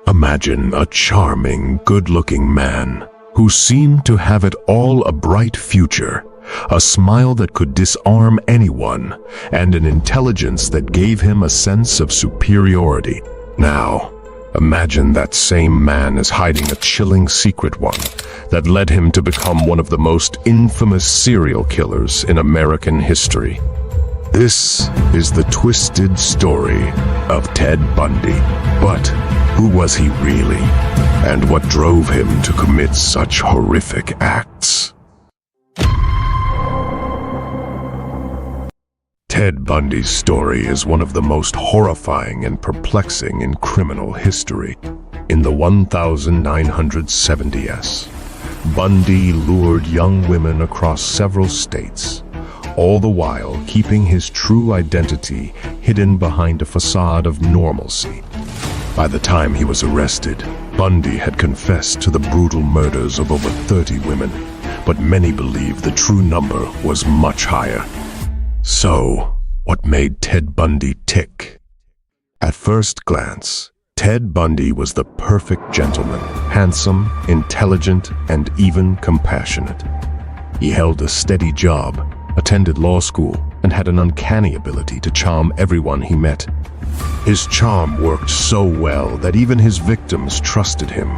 Imagine a charming, good-looking man who seemed to have it all: a bright future, a smile that could disarm anyone, and an intelligence that gave him a sense of superiority. Now, imagine that same man is hiding a chilling secret, one that led him to become one of the most infamous serial killers in American history. This is the twisted story of Ted Bundy. But who was he really? And what drove him to commit such horrific acts? Ted Bundy's story is one of the most horrifying and perplexing in criminal history. In the 1970s, Bundy lured young women across several states, all the while keeping his true identity hidden behind a facade of normalcy. By the time he was arrested, Bundy had confessed to the brutal murders of over 30 women, but many believe the true number was much higher. So, what made Ted Bundy tick? At first glance, Ted Bundy was the perfect gentleman, handsome, intelligent, and even compassionate. He held a steady job, attended law school, and had an uncanny ability to charm everyone he met. His charm worked so well that even his victims trusted him,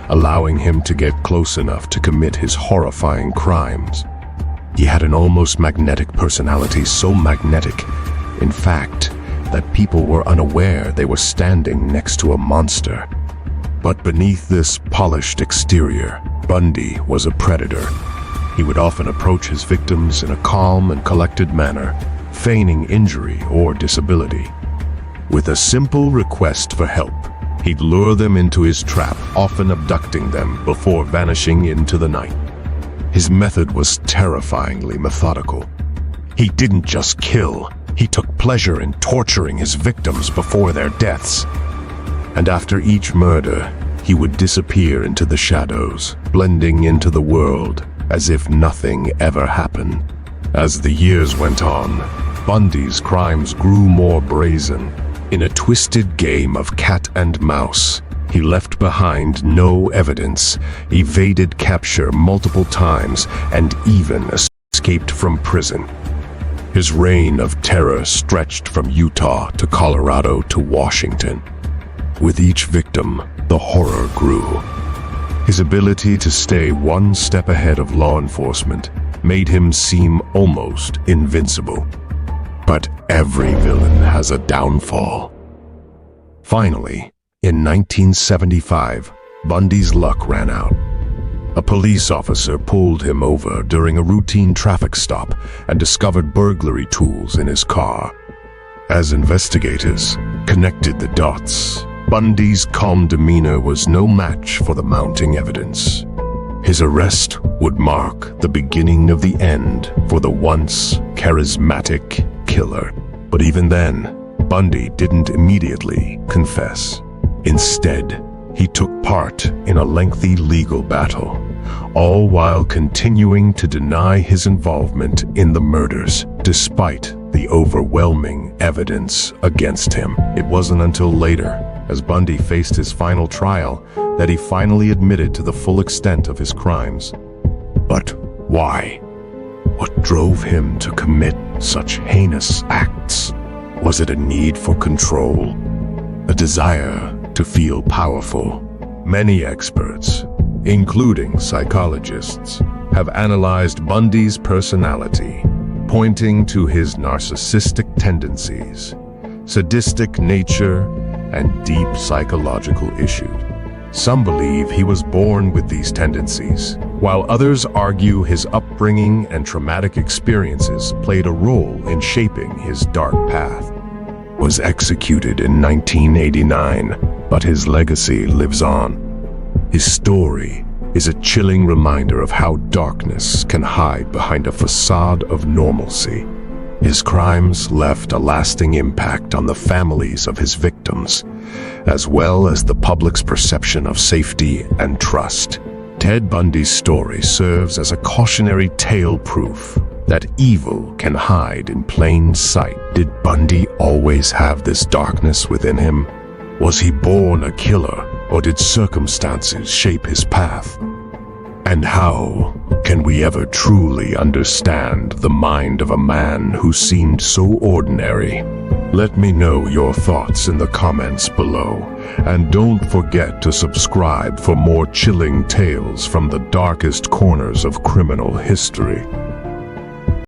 allowing him to get close enough to commit his horrifying crimes. He had an almost magnetic personality, so magnetic, in fact, that people were unaware they were standing next to a monster. But beneath this polished exterior, Bundy was a predator. He would often approach his victims in a calm and collected manner, feigning injury or disability. With a simple request for help, he'd lure them into his trap, often abducting them before vanishing into the night. His method was terrifyingly methodical. He didn't just kill, he took pleasure in torturing his victims before their deaths. And after each murder, he would disappear into the shadows, blending into the world as if nothing ever happened. As the years went on, Bundy's crimes grew more brazen. In a twisted game of cat and mouse, he left behind no evidence, evaded capture multiple times, and even escaped from prison. His reign of terror stretched from Utah to Colorado to Washington. With each victim, the horror grew. His ability to stay one step ahead of law enforcement made him seem almost invincible. But every villain has a downfall. Finally, in 1975, Bundy's luck ran out. A police officer pulled him over during a routine traffic stop and discovered burglary tools in his car. As investigators connected the dots, Bundy's calm demeanor was no match for the mounting evidence. His arrest would mark the beginning of the end for the once charismatic killer. But even then, Bundy didn't immediately confess. Instead, he took part in a lengthy legal battle, all while continuing to deny his involvement in the murders, despite the overwhelming evidence against him. It wasn't until later, as Bundy faced his final trial, that he finally admitted to the full extent of his crimes. But why? What drove him to commit such heinous acts? Was it a need for control? A desire to feel powerful? Many experts, including psychologists, have analyzed Bundy's personality, pointing to his narcissistic tendencies, sadistic nature, and deep psychological issues. Some believe he was born with these tendencies, while others argue his upbringing and traumatic experiences played a role in shaping his dark path. Was executed in 1989, but his legacy lives on. His story is a chilling reminder of how darkness can hide behind a facade of normalcy. His crimes left a lasting impact on the families of his victims, as well as the public's perception of safety and trust. Ted Bundy's story serves as a cautionary tale, proof that evil can hide in plain sight. Did Bundy always have this darkness within him? Was he born a killer, or did circumstances shape his path? And how can we ever truly understand the mind of a man who seemed so ordinary? Let me know your thoughts in the comments below, and don't forget to subscribe for more chilling tales from the darkest corners of criminal history.